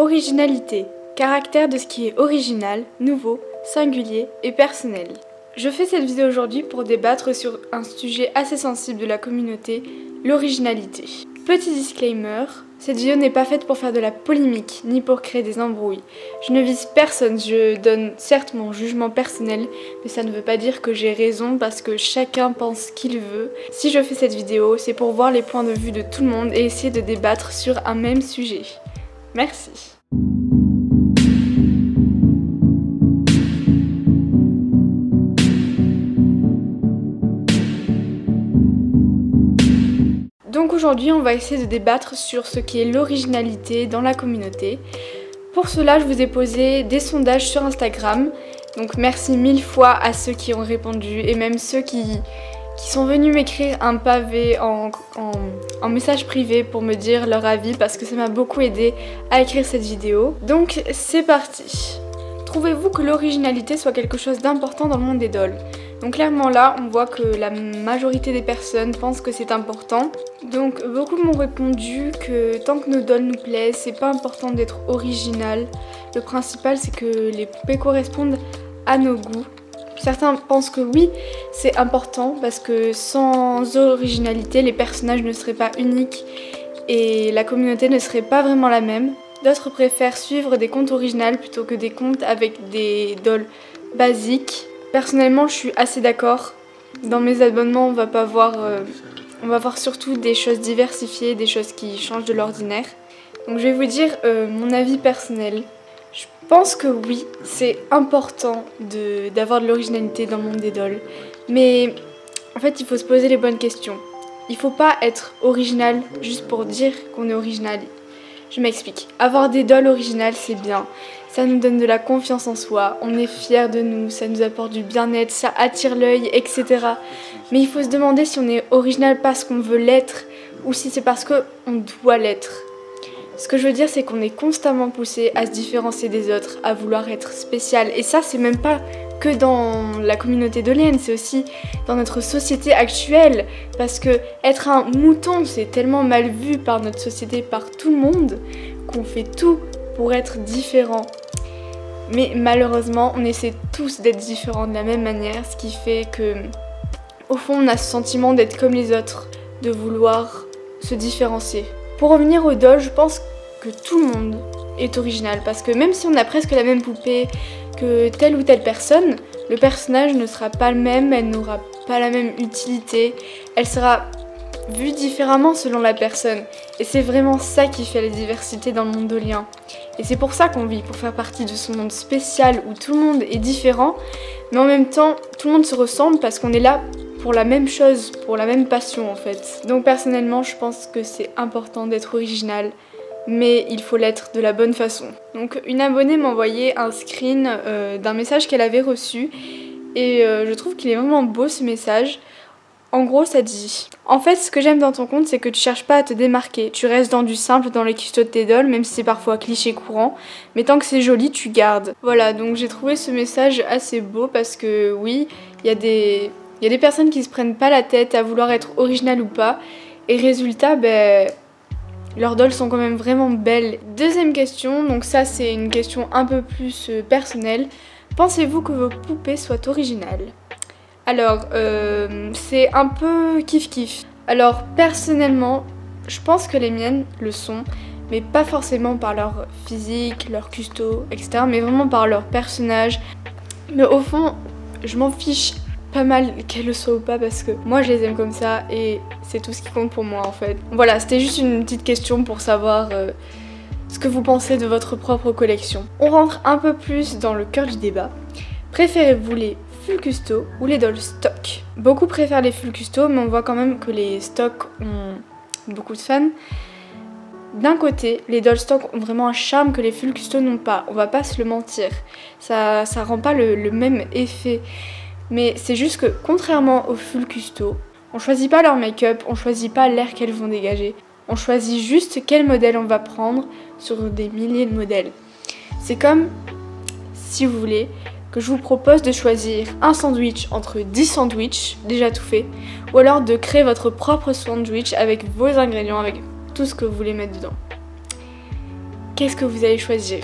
Originalité, caractère de ce qui est original, nouveau, singulier et personnel. Je fais cette vidéo aujourd'hui pour débattre sur un sujet assez sensible de la communauté, l'originalité. Petit disclaimer, cette vidéo n'est pas faite pour faire de la polémique, ni pour créer des embrouilles. Je ne vise personne, je donne certes mon jugement personnel, mais ça ne veut pas dire que j'ai raison parce que chacun pense ce qu'il veut. Si je fais cette vidéo, c'est pour voir les points de vue de tout le monde et essayer de débattre sur un même sujet. Merci. Donc aujourd'hui, on va essayer de débattre sur ce qui est l'originalité dans la communauté. Pour cela, je vous ai posé des sondages sur Instagram. Donc merci 1000 fois à ceux qui ont répondu et même ceux qui sont venus m'écrire un pavé en message privé pour me dire leur avis parce que ça m'a beaucoup aidé à écrire cette vidéo. Donc c'est parti. Trouvez-vous que l'originalité soit quelque chose d'important dans le monde des dolls? Donc clairement là, on voit que la majorité des personnes pensent que c'est important. Donc beaucoup m'ont répondu que tant que nos dolls nous plaisent, c'est pas important d'être original. Le principal c'est que les poupées correspondent à nos goûts. Certains pensent que oui, c'est important parce que sans originalité, les personnages ne seraient pas uniques et la communauté ne serait pas vraiment la même. D'autres préfèrent suivre des comptes originaux plutôt que des comptes avec des dolls basiques. Personnellement, je suis assez d'accord. Dans mes abonnements, on va voir surtout des choses diversifiées, des choses qui changent de l'ordinaire. Donc je vais vous dire mon avis personnel. Je pense que oui, c'est important d'avoir de l'originalité dans le monde des dolls. Mais en fait, il faut se poser les bonnes questions. Il faut pas être original juste pour dire qu'on est original. Je m'explique. Avoir des dolls originales, c'est bien. Ça nous donne de la confiance en soi, on est fiers de nous, ça nous apporte du bien-être, ça attire l'œil, etc. Mais il faut se demander si on est original parce qu'on veut l'être ou si c'est parce qu'on doit l'être. Ce que je veux dire, c'est qu'on est constamment poussé à se différencier des autres, à vouloir être spécial. Et ça, c'est même pas que dans la communauté dollienne, c'est aussi dans notre société actuelle. Parce que être un mouton, c'est tellement mal vu par notre société, par tout le monde, qu'on fait tout pour être différent. Mais malheureusement, on essaie tous d'être différents de la même manière, ce qui fait que, au fond, on a ce sentiment d'être comme les autres, de vouloir se différencier. Pour revenir aux dolls, je pense que tout le monde est original parce que même si on a presque la même poupée que telle ou telle personne, le personnage ne sera pas le même, elle n'aura pas la même utilité, elle sera vue différemment selon la personne. Et c'est vraiment ça qui fait la diversité dans le monde dollien. Et c'est pour ça qu'on vit, pour faire partie de ce monde spécial où tout le monde est différent, mais en même temps, tout le monde se ressemble parce qu'on est là pour la même chose, pour la même passion en fait. Donc personnellement, je pense que c'est important d'être original, mais il faut l'être de la bonne façon. Donc une abonnée m'a envoyé un screen d'un message qu'elle avait reçu et je trouve qu'il est vraiment beau ce message. En gros, ça dit: en fait, ce que j'aime dans ton compte, c'est que tu cherches pas à te démarquer. Tu restes dans du simple, dans les custos de tes dolls, même si c'est parfois cliché courant. Mais tant que c'est joli, tu gardes. Voilà, donc j'ai trouvé ce message assez beau parce que oui, il y a des personnes qui se prennent pas la tête à vouloir être originales ou pas. Et résultat, leurs dolls sont quand même vraiment belles. Deuxième question, donc ça c'est une question un peu plus personnelle. Pensez-vous que vos poupées soient originales ? Alors, c'est un peu kiff-kiff. Alors, personnellement, je pense que les miennes le sont, mais pas forcément par leur physique, leur custo, etc., mais vraiment par leur personnage. Mais au fond, je m'en fiche pas mal qu'elles le soient ou pas parce que moi je les aime comme ça et c'est tout ce qui compte pour moi en fait. Voilà, c'était juste une petite question pour savoir ce que vous pensez de votre propre collection. On rentre un peu plus dans le cœur du débat. Préférez-vous les full custo ou les dolls stock? Beaucoup préfèrent les full custo, mais on voit quand même que les stocks ont beaucoup de fans. D'un côté, les dolls stock ont vraiment un charme que les full custo n'ont pas, on va pas se le mentir. Ça rend pas le même effet. Mais c'est juste que, contrairement aux full custo, on choisit pas leur make-up, on choisit pas l'air qu'elles vont dégager. On choisit juste quel modèle on va prendre sur des milliers de modèles. C'est comme, si vous voulez, que je vous propose de choisir un sandwich entre 10 sandwichs, déjà tout fait, ou alors de créer votre propre sandwich avec vos ingrédients, avec tout ce que vous voulez mettre dedans. qu'est-ce que vous allez choisir?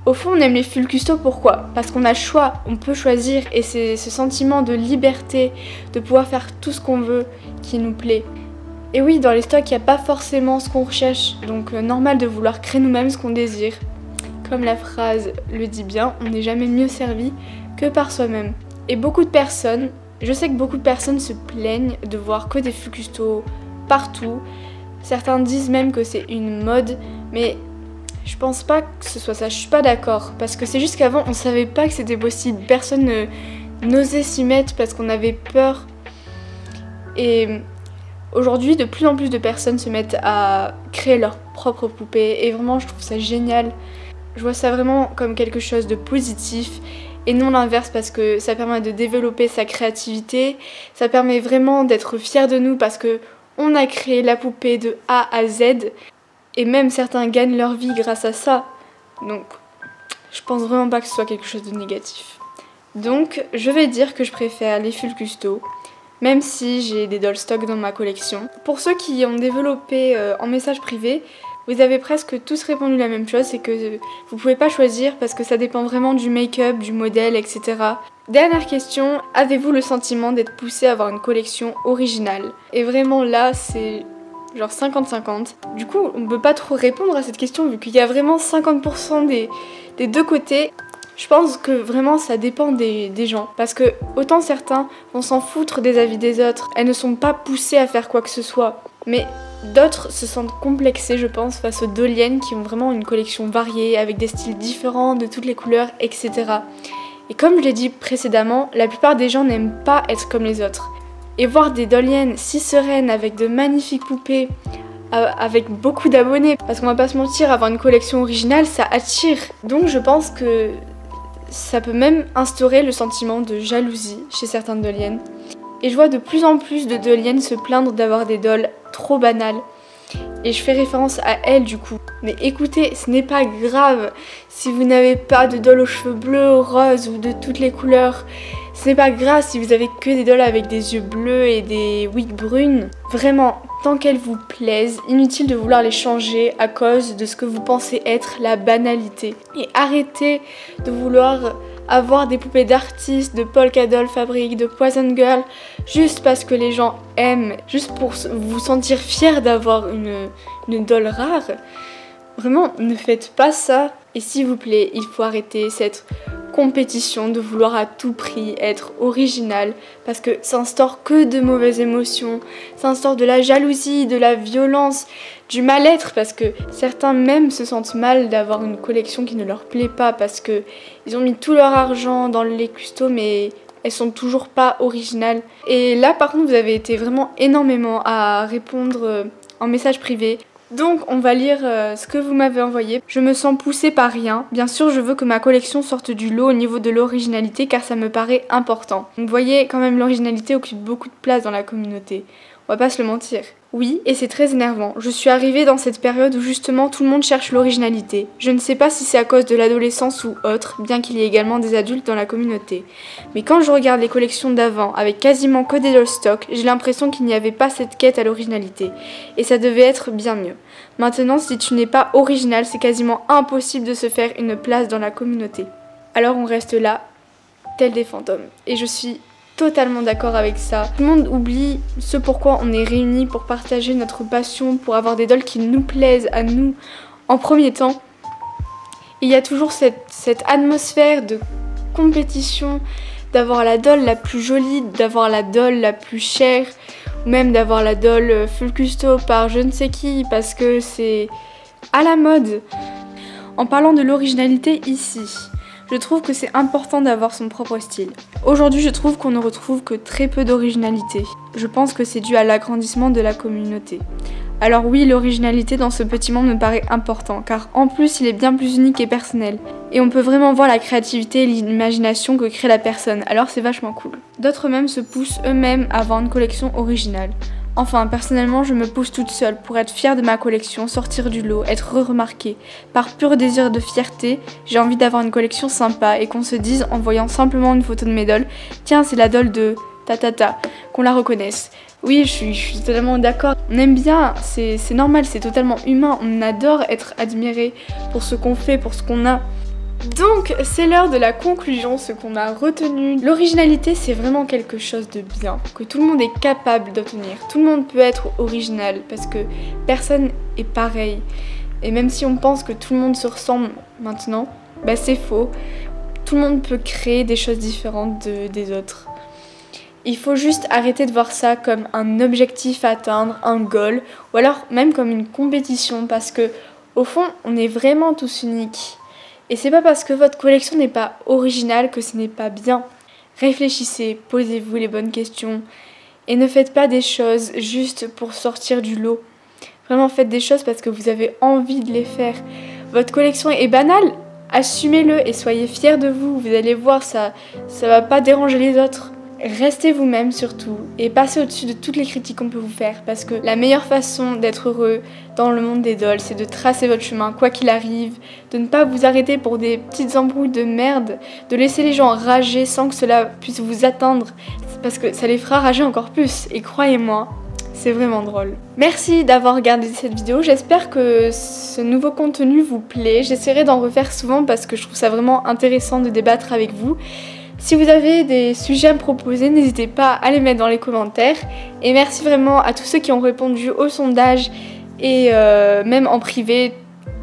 Au fond, on aime les fulls custo, pourquoi? Parce qu'on a le choix, on peut choisir et c'est ce sentiment de liberté, de pouvoir faire tout ce qu'on veut qui nous plaît. Et oui, dans les stocks, il n'y a pas forcément ce qu'on recherche, donc normal de vouloir créer nous-mêmes ce qu'on désire. Comme la phrase le dit bien, on n'est jamais mieux servi que par soi-même. Et beaucoup de personnes, je sais que beaucoup de personnes se plaignent de voir que des fulls custo partout. Certains disent même que c'est une mode, mais je pense pas que ce soit ça, je suis pas d'accord. Parce que c'est juste qu'avant, on savait pas que c'était possible. Personne n'osait s'y mettre parce qu'on avait peur. Et aujourd'hui, de plus en plus de personnes se mettent à créer leurs propres poupées. Et vraiment, je trouve ça génial. Je vois ça vraiment comme quelque chose de positif. Et non l'inverse, parce que ça permet de développer sa créativité. Ça permet vraiment d'être fier de nous parce que on a créé la poupée de A à Z. Et même certains gagnent leur vie grâce à ça. Donc, je pense vraiment pas que ce soit quelque chose de négatif. Donc, je vais dire que je préfère les fulls custo, même si j'ai des doll stock dans ma collection. Pour ceux qui ont développé en message privé, vous avez presque tous répondu la même chose, c'est que vous pouvez pas choisir parce que ça dépend vraiment du make-up, du modèle, etc. Dernière question, avez-vous le sentiment d'être poussé à avoir une collection originale? Et vraiment là, c'est genre 50-50. Du coup, on peut pas trop répondre à cette question vu qu'il y a vraiment 50% des deux côtés. Je pense que vraiment ça dépend des gens. Parce que autant certains vont s'en foutre des avis des autres, elles ne sont pas poussées à faire quoi que ce soit. Mais d'autres se sentent complexés, je pense, face aux dolliennes qui ont vraiment une collection variée, avec des styles différents, de toutes les couleurs, etc. Et comme je l'ai dit précédemment, la plupart des gens n'aiment pas être comme les autres. Et voir des dolliennes si sereines, avec de magnifiques poupées, avec beaucoup d'abonnés, parce qu'on va pas se mentir, avoir une collection originale, ça attire. Donc je pense que ça peut même instaurer le sentiment de jalousie chez certaines dolliennes. Et je vois de plus en plus de dolliennes se plaindre d'avoir des dolls trop banales. Et je fais référence à elles du coup. Mais écoutez, ce n'est pas grave si vous n'avez pas de doll aux cheveux bleus, roses ou de toutes les couleurs. Ce n'est pas grave si vous avez que des dolls avec des yeux bleus et des wigs brunes. Vraiment, tant qu'elles vous plaisent, inutile de vouloir les changer à cause de ce que vous pensez être la banalité. Et arrêtez de vouloir avoir des poupées d'artistes, de Polka Doll Fabric, de Poison Girl, juste parce que les gens aiment, juste pour vous sentir fier d'avoir une doll rare. Vraiment, ne faites pas ça. Et s'il vous plaît, il faut arrêter cette compétition de vouloir à tout prix être original, parce que ça instaure que de mauvaises émotions, ça instaure de la jalousie, de la violence, du mal-être, parce que certains même se sentent mal d'avoir une collection qui ne leur plaît pas, parce que ils ont mis tout leur argent dans les custos, mais elles sont toujours pas originales. Et là par contre vous avez été vraiment énormément à répondre en message privé. Donc on va lire ce que vous m'avez envoyé. Je me sens poussée par rien. Bien sûr je veux que ma collection sorte du lot au niveau de l'originalité car ça me paraît important. Vous voyez quand même l'originalité occupe beaucoup de place dans la communauté. On va pas se le mentir. Oui, et c'est très énervant. Je suis arrivée dans cette période où justement tout le monde cherche l'originalité. Je ne sais pas si c'est à cause de l'adolescence ou autre, bien qu'il y ait également des adultes dans la communauté. Mais quand je regarde les collections d'avant, avec quasiment que des doll stock, j'ai l'impression qu'il n'y avait pas cette quête à l'originalité. Et ça devait être bien mieux. Maintenant, si tu n'es pas original, c'est quasiment impossible de se faire une place dans la communauté. Alors on reste là, tel des fantômes. Et je suis totalement d'accord avec ça. Tout le monde oublie ce pourquoi on est réunis, pour partager notre passion, pour avoir des dolls qui nous plaisent à nous en premier temps. Et il y a toujours cette atmosphère de compétition, d'avoir la doll la plus jolie, d'avoir la doll la plus chère, ou même d'avoir la doll full custo par je ne sais qui, parce que c'est à la mode. En parlant de l'originalité ici, je trouve que c'est important d'avoir son propre style. Aujourd'hui, je trouve qu'on ne retrouve que très peu d'originalité. Je pense que c'est dû à l'agrandissement de la communauté. Alors oui, l'originalité dans ce petit monde me paraît important, car en plus il est bien plus unique et personnel. Et on peut vraiment voir la créativité et l'imagination que crée la personne, alors c'est vachement cool. D'autres même se poussent eux-mêmes à avoir une collection originale. Enfin, personnellement, je me pousse toute seule pour être fière de ma collection, sortir du lot, être remarquée. Par pur désir de fierté, j'ai envie d'avoir une collection sympa et qu'on se dise en voyant simplement une photo de mes dolls, tiens, c'est la doll de tatata, qu'on la reconnaisse. Oui, je suis totalement d'accord. On aime bien, c'est normal, c'est totalement humain. On adore être admiré pour ce qu'on fait, pour ce qu'on a. Donc, c'est l'heure de la conclusion, ce qu'on a retenu. L'originalité, c'est vraiment quelque chose de bien, que tout le monde est capable d'obtenir. Tout le monde peut être original, parce que personne est pareil. Et même si on pense que tout le monde se ressemble maintenant, bah c'est faux. Tout le monde peut créer des choses différentes des autres. Il faut juste arrêter de voir ça comme un objectif à atteindre, un goal, ou alors même comme une compétition, parce que au fond, on est vraiment tous uniques. Et c'est pas parce que votre collection n'est pas originale que ce n'est pas bien. Réfléchissez, posez-vous les bonnes questions, et ne faites pas des choses juste pour sortir du lot. Vraiment, faites des choses parce que vous avez envie de les faire. Votre collection est banale, assumez-le et soyez fiers de vous. Vous allez voir, ça va pas déranger les autres. Restez vous-même surtout et passez au-dessus de toutes les critiques qu'on peut vous faire parce que la meilleure façon d'être heureux dans le monde des dolls, c'est de tracer votre chemin quoi qu'il arrive, de ne pas vous arrêter pour des petites embrouilles de merde, de laisser les gens rager sans que cela puisse vous atteindre parce que ça les fera rager encore plus et croyez-moi, c'est vraiment drôle. Merci d'avoir regardé cette vidéo, j'espère que ce nouveau contenu vous plaît, j'essaierai d'en refaire souvent parce que je trouve ça vraiment intéressant de débattre avec vous. Si vous avez des sujets à me proposer, n'hésitez pas à les mettre dans les commentaires. Et merci vraiment à tous ceux qui ont répondu au sondage et même en privé,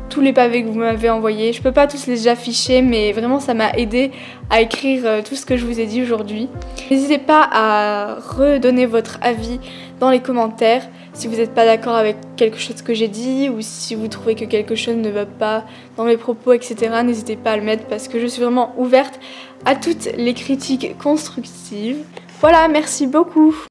tous les pavés que vous m'avez envoyés. Je peux pas tous les afficher, mais vraiment ça m'a aidé à écrire tout ce que je vous ai dit aujourd'hui. N'hésitez pas à redonner votre avis dans les commentaires si vous n'êtes pas d'accord avec quelque chose que j'ai dit ou si vous trouvez que quelque chose ne va pas dans mes propos, etc. N'hésitez pas à le mettre parce que je suis vraiment ouverte à toutes les critiques constructives. Voilà, merci beaucoup.